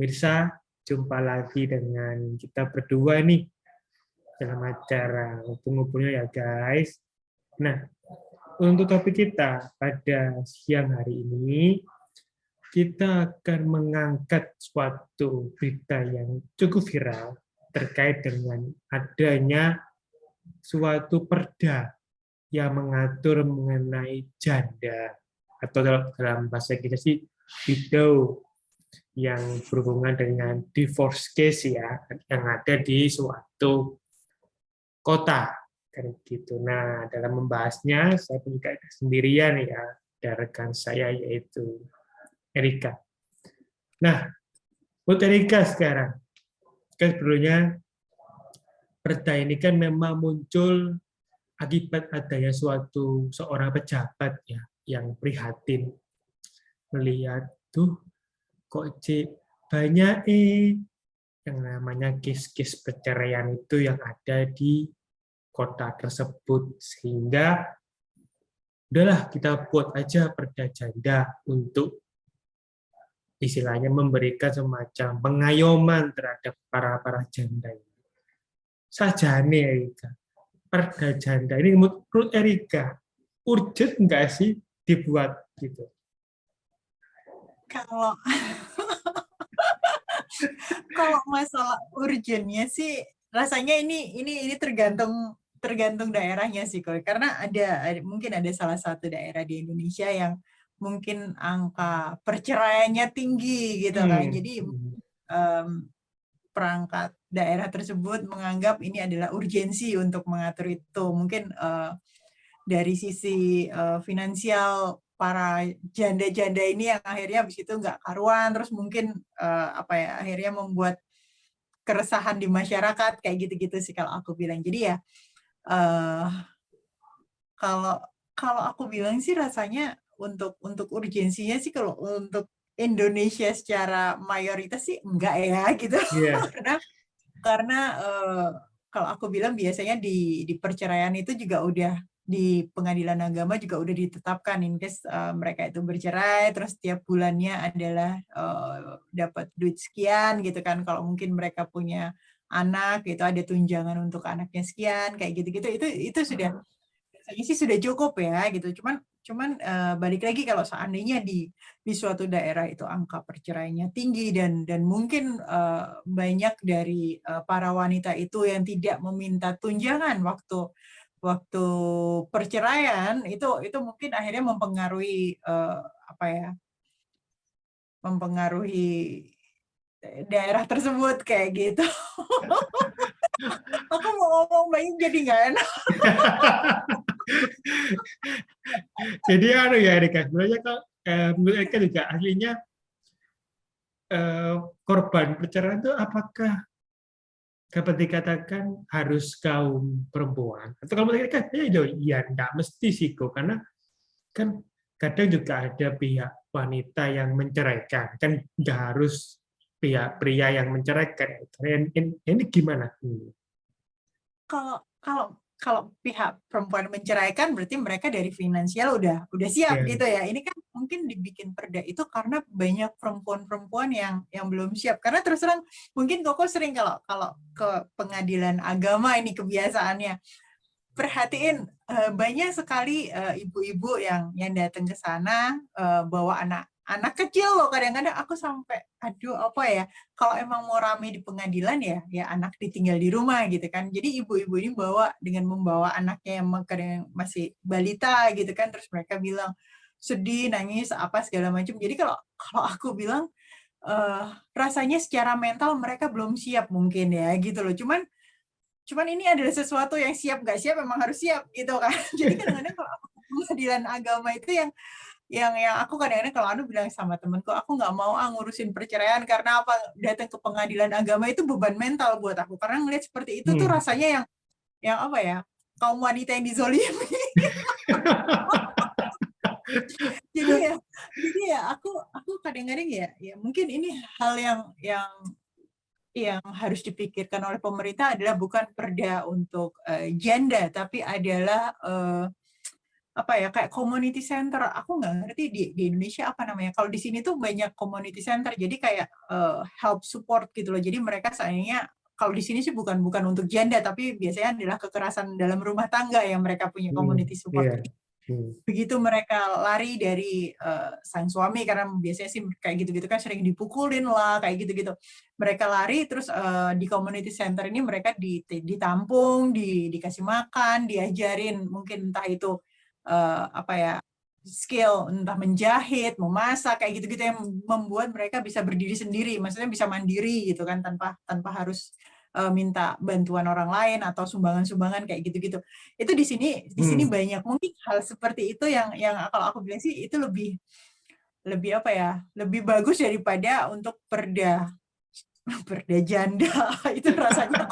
pemirsa, jumpa lagi dengan kita berdua nih dalam acara Ngumpul-Ngumpulnya ya guys. Nah, untuk topik kita pada siang hari ini, kita akan mengangkat suatu berita yang cukup viral terkait dengan adanya suatu perda yang mengatur mengenai janda, atau dalam bahasa kita sih widow, yang berhubungan dengan divorce case ya, yang ada di suatu kota kayak gitu. Nah, dalam membahasnya saya tidak sendirian ya, ada rekan saya yaitu Erika. Nah, buat Erika sekarang, kan sebelumnya perda ini kan memang muncul akibat adanya seorang pejabat ya yang prihatin melihat tuh kok banyak yang namanya kes-kes perceraian itu yang ada di kota tersebut, sehingga udahlah kita buat aja perda janda untuk istilahnya memberikan semacam pengayoman terhadap para janda ini. Sajane Erika, perda janda ini menurut Erika urgent nggak sih dibuat gitu? Kalau kalau masalah urgennya sih rasanya ini tergantung daerahnya sih, karena mungkin ada salah satu daerah di Indonesia yang mungkin angka perceraiannya tinggi gitu kan. Jadi perangkat daerah tersebut menganggap ini adalah urgensi untuk mengatur itu. Mungkin dari sisi finansial para janda-janda ini yang akhirnya habis itu nggak karuan, terus mungkin akhirnya membuat keresahan di masyarakat kayak gitu-gitu sih kalau aku bilang. Jadi ya kalau aku bilang sih rasanya untuk urgensinya sih kalau untuk Indonesia secara mayoritas sih enggak ya gitu. Yeah. karena kalau aku bilang biasanya di perceraian itu juga udah di pengadilan agama juga udah ditetapkan in case mereka itu bercerai, terus tiap bulannya adalah dapat duit sekian gitu kan. Kalau mungkin mereka punya anak gitu ada tunjangan untuk anaknya sekian kayak gitu-gitu, itu sudah biasanya sih sudah cukup ya gitu. Cuman balik lagi kalau seandainya di suatu daerah itu angka perceraiannya tinggi dan mungkin banyak dari para wanita itu yang tidak meminta tunjangan waktu perceraian, itu mungkin akhirnya mempengaruhi daerah tersebut kayak gitu. Aku mau ngomong banyak jadi nggak enak. Jadi ya Erika, sebenarnya menurut Erika juga aslinya korban perceraian itu apakah dapat dikatakan harus kaum perempuan? Atau kalau menurut Erika, ya enggak mesti sih kok, karena kan kadang juga ada pihak wanita yang menceraikan, kan nggak harus pihak pria yang menceraikan. Ini gimana? Kalau pihak perempuan menceraikan berarti mereka dari finansial udah siap gitu ya. Ini kan mungkin dibikin perda itu karena banyak perempuan-perempuan yang belum siap. Karena terus terang mungkin Koko sering kalau ke pengadilan agama ini kebiasaannya perhatiin banyak sekali ibu-ibu yang datang ke sana bawa anak kecil loh. Kadang-kadang aku sampai aduh apa ya, kalau emang mau rame di pengadilan ya anak ditinggal di rumah gitu kan. Jadi ibu-ibu ini membawa anaknya yang kadang masih balita gitu kan, terus mereka bilang sedih, nangis, apa segala macam. Jadi kalau aku bilang rasanya secara mental mereka belum siap mungkin ya gitu loh. Cuman ini adalah sesuatu yang siap nggak siap memang harus siap gitu kan. Jadi kadang-kadang kalau aku pengadilan agama itu yang aku kadang-kadang kalau Anu bilang sama temenku, aku nggak mau ngurusin perceraian karena apa, datang ke pengadilan agama itu beban mental buat aku, karena ngelihat seperti itu tuh rasanya yang apa ya, kaum wanita yang dizolimi. jadi ya aku kadang-kadang ya mungkin ini hal yang harus dipikirkan oleh pemerintah adalah bukan perda untuk janda, tapi adalah apa ya, kayak community center. Aku nggak ngerti di Indonesia apa namanya. Kalau di sini tuh banyak community center, jadi kayak help support gitu loh. Jadi mereka sayangnya kalau di sini sih bukan untuk janda, tapi biasanya adalah kekerasan dalam rumah tangga yang mereka punya community support. Iya. Begitu mereka lari dari sang suami, karena biasanya sih kayak gitu-gitu kan sering dipukulin lah, kayak gitu-gitu. Mereka lari, terus di community center ini mereka ditampung, dikasih makan, diajarin mungkin entah itu apa ya, skill, entah menjahit, memasak, kayak gitu-gitu yang membuat mereka bisa berdiri sendiri, maksudnya bisa mandiri gitu kan, tanpa harus minta bantuan orang lain atau sumbangan-sumbangan kayak gitu-gitu. Itu di sini banyak mungkin hal seperti itu yang kalau aku bilang sih itu lebih apa ya, lebih bagus daripada untuk perda janda. Itu rasanya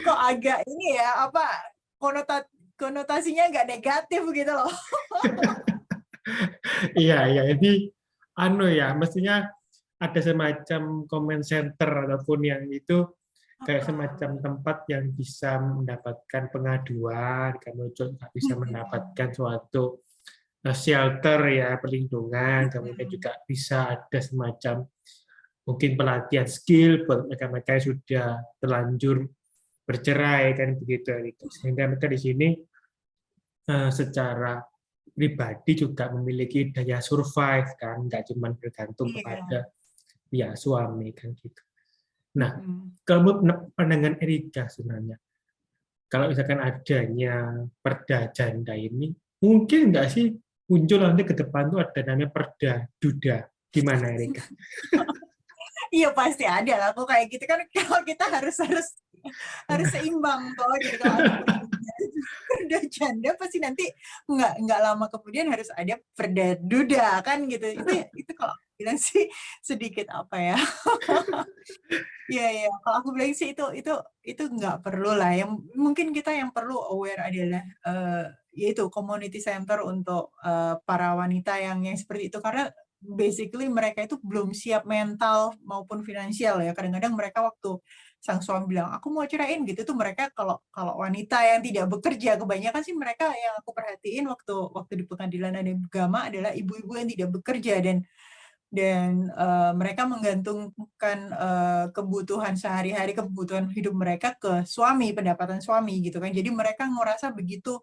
kok agak ini ya, apa, konotasinya agak negatif gitu loh. Iya, jadi mestinya ada semacam comment center ataupun yang itu kayak semacam tempat yang bisa mendapatkan pengaduan, kemudian bisa mendapatkan suatu shelter ya, perlindungan, kemudian juga bisa ada semacam mungkin pelatihan skill buat mereka-mereka yang sudah terlanjur bercerai kan begitu, sehingga mereka di sini secara pribadi juga memiliki daya survive kan, nggak cuma bergantung kepada ya suami kan gitu. Nah, kalau pandangan Erika sebenarnya, kalau misalkan adanya perda janda ini, mungkin nggak sih muncul nanti ke depan tuh ada namanya perda duda, gimana Erika? Iya pasti ada lah, kok kayak gitu kan. Kalau kita harus seimbang toh gitu. Kalau ada perda janda pasti nanti nggak lama kemudian harus ada perda duda kan gitu. Itu kalau bilang sih sedikit apa ya. Iya, kalau aku bilang sih itu nggak perlu lah. Yang mungkin kita yang perlu aware adalah yaitu community center untuk para wanita yang seperti itu, karena basically mereka itu belum siap mental maupun finansial ya. Kadang-kadang mereka waktu sang suami bilang aku mau ceraiin gitu tuh, mereka kalau wanita yang tidak bekerja, kebanyakan sih mereka yang aku perhatiin waktu di pengadilan agama adalah ibu-ibu yang tidak bekerja, dan mereka menggantungkan kebutuhan sehari-hari, kebutuhan hidup mereka ke suami, pendapatan suami gitu kan. Jadi mereka ngerasa begitu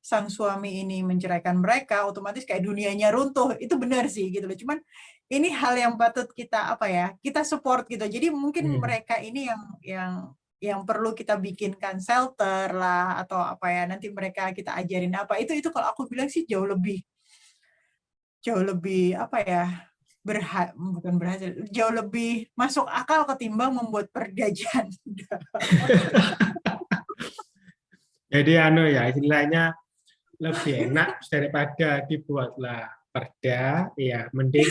sang suami ini menceraikan mereka, otomatis kayak dunianya runtuh. Itu benar sih gitu loh. Cuman ini hal yang patut kita kita support gitu. Jadi mungkin mereka ini yang perlu kita bikinkan shelter lah, atau apa ya, nanti mereka kita ajarin apa. Itu kalau aku bilang sih jauh lebih apa ya, bukan berhasil, jauh lebih masuk akal ketimbang membuat perda janda. Jadi istilahnya lebih enak daripada dibuatlah perda, ya mending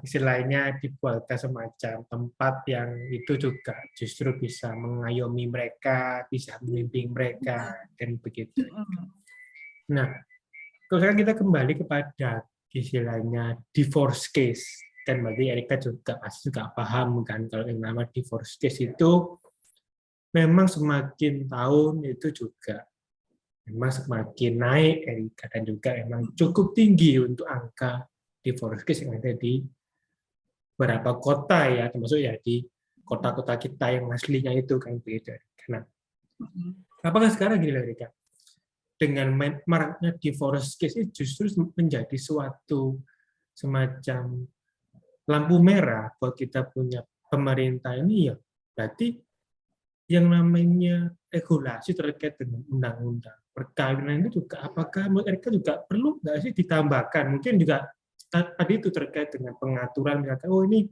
istilahnya dibuatkan semacam tempat yang itu juga justru bisa mengayomi mereka, bisa membimbing mereka, dan begitu. Nah, kalau sekarang kita kembali kepada istilahnya divorce case, kan berarti Erika juga pasti paham kan kalau yang nama divorce case itu memang semakin tahun itu juga memang semakin naik Erika, dan juga memang cukup tinggi untuk angka divorce case yang ada di beberapa kota ya, termasuk ya di kota-kota kita yang aslinya itu kan begitu. Karena apakah sekarang gini Erika, dengan maraknya divorce case itu justru menjadi suatu semacam lampu merah buat kita punya pemerintah ini, ya berarti yang namanya regulasi terkait dengan undang-undang perkawinan itu juga, apakah mereka juga perlu nggak sih ditambahkan? Mungkin juga tadi itu terkait dengan pengaturan, misalkan ini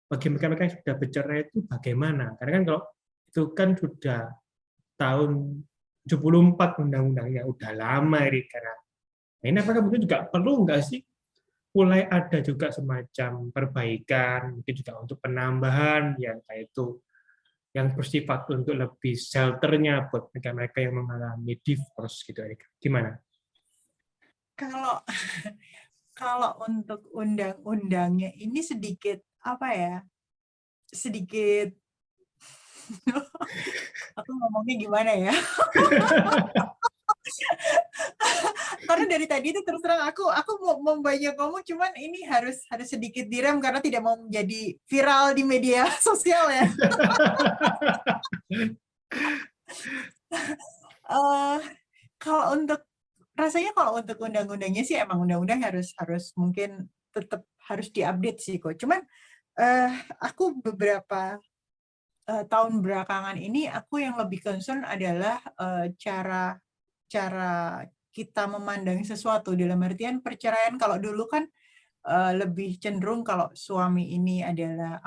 bagi mereka yang sudah bercerai itu bagaimana? Karena kan kalau itu kan sudah tahun 74 undang-undangnya, udah lama ini. Karena ini apakah mungkin juga perlu nggak sih mulai ada juga semacam perbaikan, mungkin juga untuk penambahan yang kayak itu yang bersifat untuk lebih shelternya buat mereka yang mengalami divorce gitu, Erika. Gimana? Kalau untuk undang-undangnya ini sedikit apa ya? Sedikit aku ngomongnya gimana ya? Karena dari tadi itu terus terang aku mau banyak ngomong, cuman ini harus sedikit direm karena tidak mau menjadi viral di media sosial ya. Eh, kalau untuk rasanya kalau untuk undang-undangnya sih emang undang-undang harus mungkin tetap harus diupdate sih kok. Cuman aku beberapa tahun belakangan ini aku yang lebih concern adalah cara kita memandang sesuatu, dalam artian perceraian. Kalau dulu kan lebih cenderung kalau suami ini adalah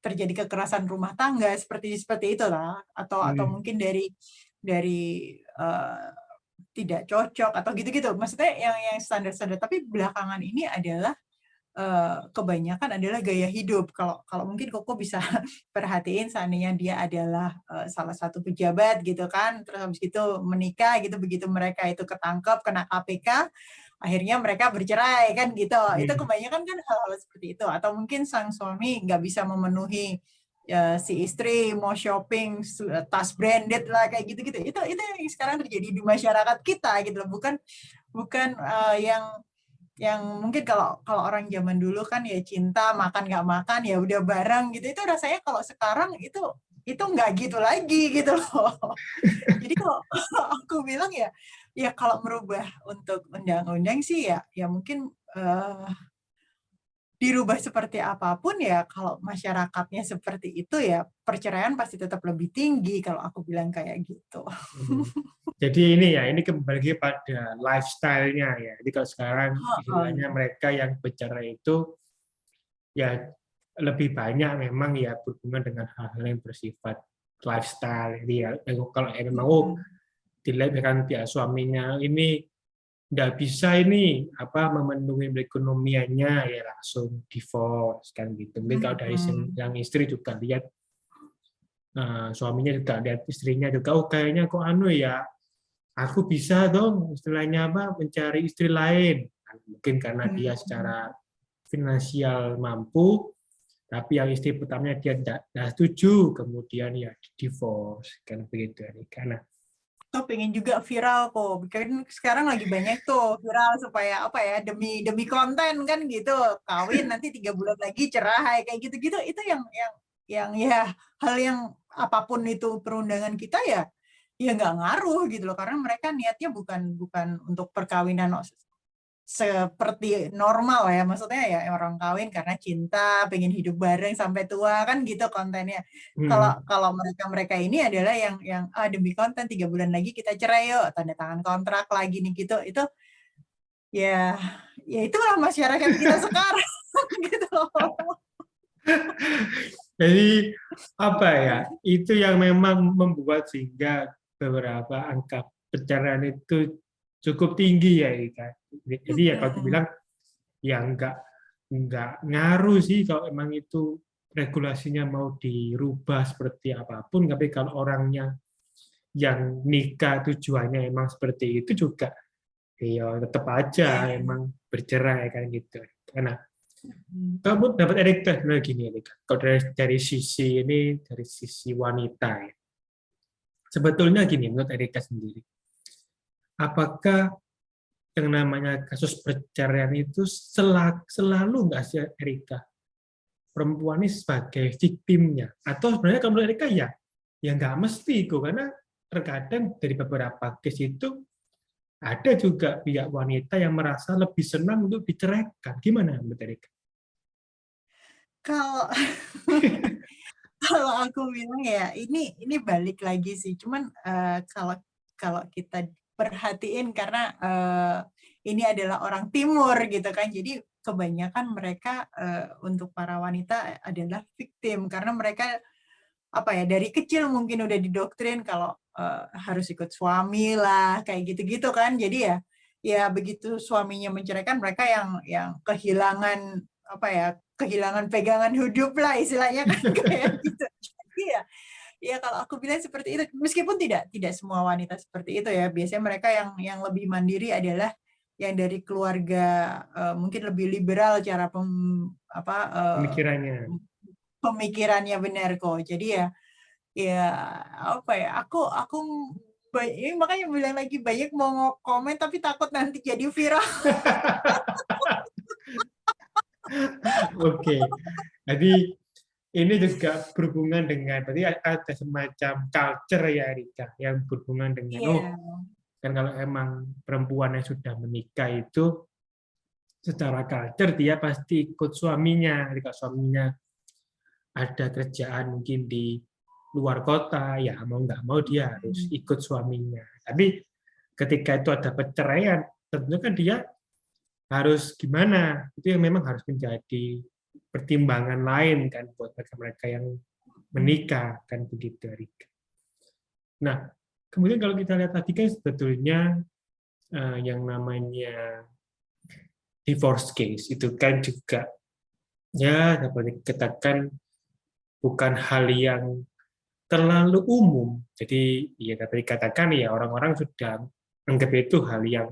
terjadi kekerasan rumah tangga seperti itu lah, atau mungkin dari tidak cocok atau gitu-gitu, maksudnya yang standar-standar. Tapi belakangan ini adalah kebanyakan adalah gaya hidup. Kalau mungkin Koko bisa perhatiin, seandainya dia adalah salah satu pejabat gitu kan, terus habis itu menikah gitu, begitu mereka itu ketangkep kena KPK, akhirnya mereka bercerai kan gitu. Itu kebanyakan kan hal-hal seperti itu. Atau mungkin sang suami nggak bisa memenuhi si istri mau shopping tas branded lah kayak gitu-gitu. Itu yang sekarang terjadi di masyarakat kita gitu loh. Bukan yang mungkin kalau orang zaman dulu kan ya cinta makan nggak makan ya udah bareng gitu. Itu rasanya kalau sekarang itu nggak gitu lagi gitu loh. Jadi kalau aku bilang ya kalau merubah untuk undang-undang sih ya mungkin dirubah seperti apapun ya, kalau masyarakatnya seperti itu ya perceraian pasti tetap lebih tinggi kalau aku bilang kayak gitu. Jadi ini kembali pada lifestyle-nya ya. Jadi kalau sekarang istilahnya mereka yang bercerai itu ya lebih banyak memang ya berhubungan dengan hal-hal yang bersifat lifestyle. Jadi ya kalau memang dilihat kan pihak suaminya ini nggak bisa ini memenuhi perekonomiannya, ya langsung divorce kan gitu. Mungkin kalau dari yang istri juga lihat suaminya juga lihat istrinya juga, oh kayaknya kok ya aku bisa dong istilahnya mencari istri lain. Mungkin karena dia secara finansial mampu, tapi yang istri pertamanya dia tidak setuju, kemudian ya divorce kan begitu ya. Karena tuh pengen juga viral kok, kan sekarang lagi banyak tuh viral supaya demi konten kan gitu, kawin nanti 3 bulan lagi cerai kayak gitu-gitu. Itu yang ya hal yang apapun itu perundangan kita ya nggak ngaruh gitu loh, karena mereka niatnya bukan untuk perkawinan seperti normal ya, maksudnya ya orang kawin karena cinta, pengen hidup bareng sampai tua kan gitu kontennya. Kalau mereka ini adalah yang demi konten 3 bulan lagi kita cerai yuk, tanda tangan kontrak lagi nih gitu. Itu ya itulah masyarakat kita sekarang gitu. Jadi itu yang memang membuat sehingga beberapa angka perceraian itu cukup tinggi ya, Ika. Jadi ya kalau dibilang ya nggak ngaruh sih kalau emang itu regulasinya mau dirubah seperti apapun, tapi kalau orangnya yang nikah tujuannya emang seperti itu juga ya tetap aja emang bercerai kan gitu. Karena kamu dapat Erika gini, Erika. Kalau dari sisi wanita ya. Sebetulnya gini, menurut Erika sendiri, apakah yang namanya kasus perceraian itu selalu nggak sih Erika perempuan ini sebagai victimnya? Atau sebenarnya kalau menurut Erika ya nggak mesti kok, karena terkadang dari beberapa case itu ada juga pihak wanita yang merasa lebih senang untuk diceraikan. Gimana menurut Erika? Kalau aku bilang ya ini balik lagi sih, cuman kalau kita perhatiin karena ini adalah orang timur gitu kan, jadi kebanyakan mereka untuk para wanita adalah victim karena mereka dari kecil mungkin udah didoktrin kalau harus ikut suami lah kayak gitu-gitu kan, jadi ya begitu suaminya menceraikan, mereka yang kehilangan kehilangan pegangan hidup lah istilahnya kan kayak gitu. Jadi ya kalau aku bilang seperti itu, meskipun tidak semua wanita seperti itu ya, biasanya mereka yang lebih mandiri adalah yang dari keluarga mungkin lebih liberal cara pemikirannya benar kok. Jadi ya aku Ini makanya bilang lagi banyak mau komen tapi takut nanti jadi viral. Oke, jadi ini juga berhubungan dengan, berarti ada semacam culture ya Rika, yang berhubungan dengan, Iya. kan kalau emang perempuan yang sudah menikah itu secara culture dia pasti ikut suaminya. Jika suaminya ada kerjaan mungkin di luar kota, ya mau nggak mau dia harus ikut suaminya. Tapi ketika itu ada perceraian, tentunya kan dia harus gimana? Itu yang memang harus menjadi pertimbangan lain kan buat mereka-mereka yang menikah kan begitu, Rika. Nah, kemudian kalau kita lihat tadi kan sebetulnya yang namanya divorce case itu kan juga ya dapat dikatakan bukan hal yang terlalu umum. Jadi ya dapat dikatakan ya orang-orang sudah anggap itu hal yang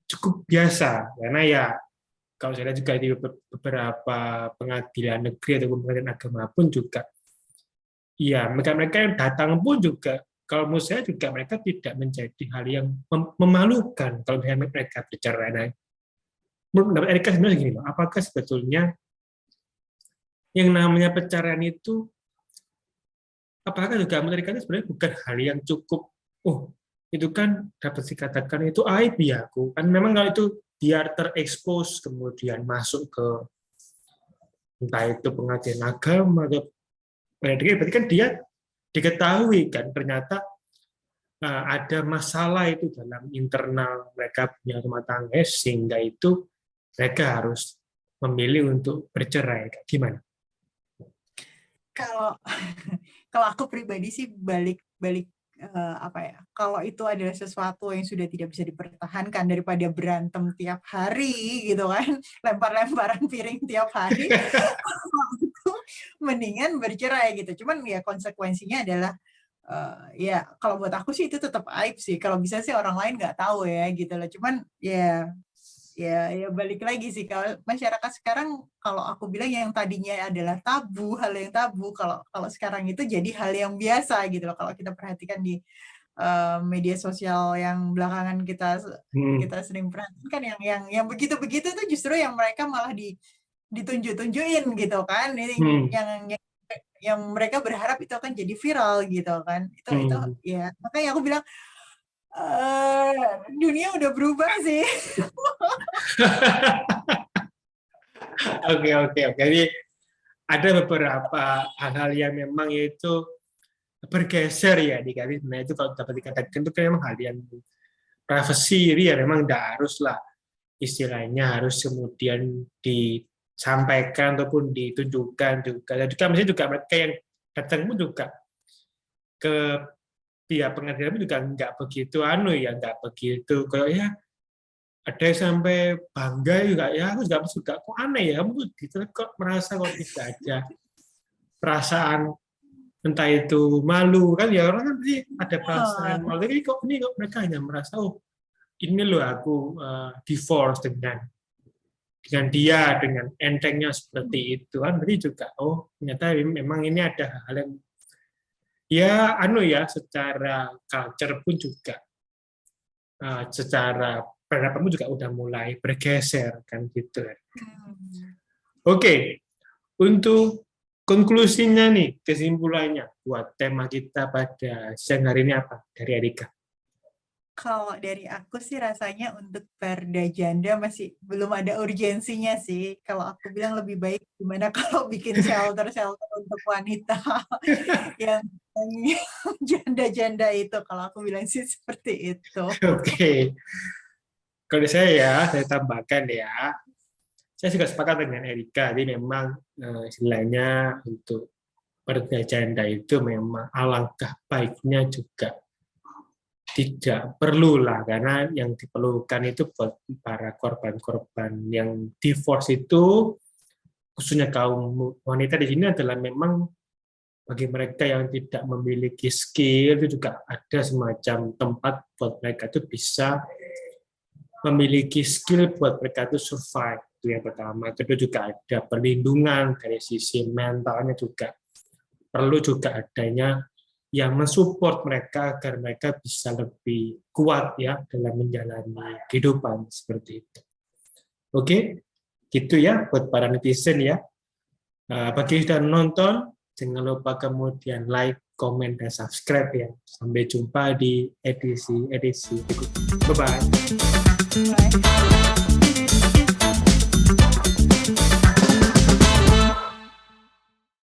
cukup biasa karena ya kalau saya lihat juga di beberapa pengadilan negeri ataupun pengadilan agama pun juga ya mereka-mereka yang datang pun juga kalau menurut saya juga mereka tidak menjadi hal yang memalukan kalau misalnya mereka bercerai. Nah, menurut Erika sebenarnya gini loh, apakah sebetulnya yang namanya perceraian itu apakah juga menurut Erika sebenarnya bukan hal yang cukup itu kan dapat dikatakan itu aib ya aku kan memang kalau itu biar terekspos kemudian masuk ke entah itu pengadilan agama atau berarti kan dia diketahui kan ternyata ada masalah itu dalam internal mereka punya rumah tangga sehingga itu mereka harus memilih untuk bercerai. Gimana? Kalau kalau aku pribadi sih balik apa ya? Kalau itu adalah sesuatu yang sudah tidak bisa dipertahankan daripada berantem tiap hari gitu kan, lempar-lemparan piring tiap hari, itu mendingan bercerai gitu. Cuman ya konsekuensinya adalah ya kalau buat aku sih itu tetap aib sih. Kalau bisa sih orang lain nggak tahu ya gitu loh. Cuman ya balik lagi sih kalau masyarakat sekarang kalau aku bilang yang tadinya adalah tabu, hal yang tabu, kalau sekarang itu jadi hal yang biasa gitu loh. Kalau kita perhatikan di media sosial yang belakangan kita sering perhatikan yang begitu-begitu tuh justru yang mereka malah ditunjuk-tunjukin gitu kan. Ini yang mereka berharap itu akan jadi viral gitu kan. Itu ya makanya aku bilang dunia udah berubah sih. Oke. Jadi ada beberapa hal-hal yang memang itu bergeser ya di garis. Nah itu kalau dapat dikatakan itu kan memang hal yang privacy ya memang tidak haruslah istilahnya harus kemudian disampaikan ataupun ditunjukkan juga. Dan juga misalnya juga mereka yang datang pun juga ke pihak pengadilan juga nggak begitu nggak begitu kalau ya ada yang sampai bangga juga ya aku juga suka kok aneh ya kamu gitu kok merasa kok tidak ada perasaan entah itu malu kan ya orang kan pasti ada perasaan malu ini kok mereka hanya merasa ini loh aku divorce dengan dia dengan entengnya seperti itu kan berarti juga ternyata memang ini ada hal yang ya secara culture pun juga secara pendapat juga udah mulai bergeser kan gitu. Oke, untuk konklusinya nih, kesimpulannya buat tema kita pada siang hari ini apa dari Erika? Kalau dari aku sih rasanya untuk perda janda masih belum ada urgensinya sih. Kalau aku bilang lebih baik gimana kalau bikin shelter untuk wanita yang janda-janda itu. Kalau aku bilang sih seperti itu. Oke. Kalau saya tambahkan ya. Saya juga sepakat dengan Erika. Jadi memang istilahnya untuk perda janda itu memang alangkah baiknya juga tidak perlu lah karena yang diperlukan itu buat para korban-korban yang divorce itu khususnya kaum wanita di sini adalah memang bagi mereka yang tidak memiliki skill itu juga ada semacam tempat buat mereka itu bisa memiliki skill buat mereka itu survive itu yang pertama. Kedua juga ada perlindungan dari sisi mentalnya juga perlu juga adanya yang mensupport mereka agar mereka bisa lebih kuat ya dalam menjalani kehidupan seperti itu. Oke, gitu ya buat para netizen ya. Bagi yang sudah nonton, jangan lupa kemudian like, komen, dan subscribe ya. Sampai jumpa di edisi berikutnya. Bye-bye. Bye.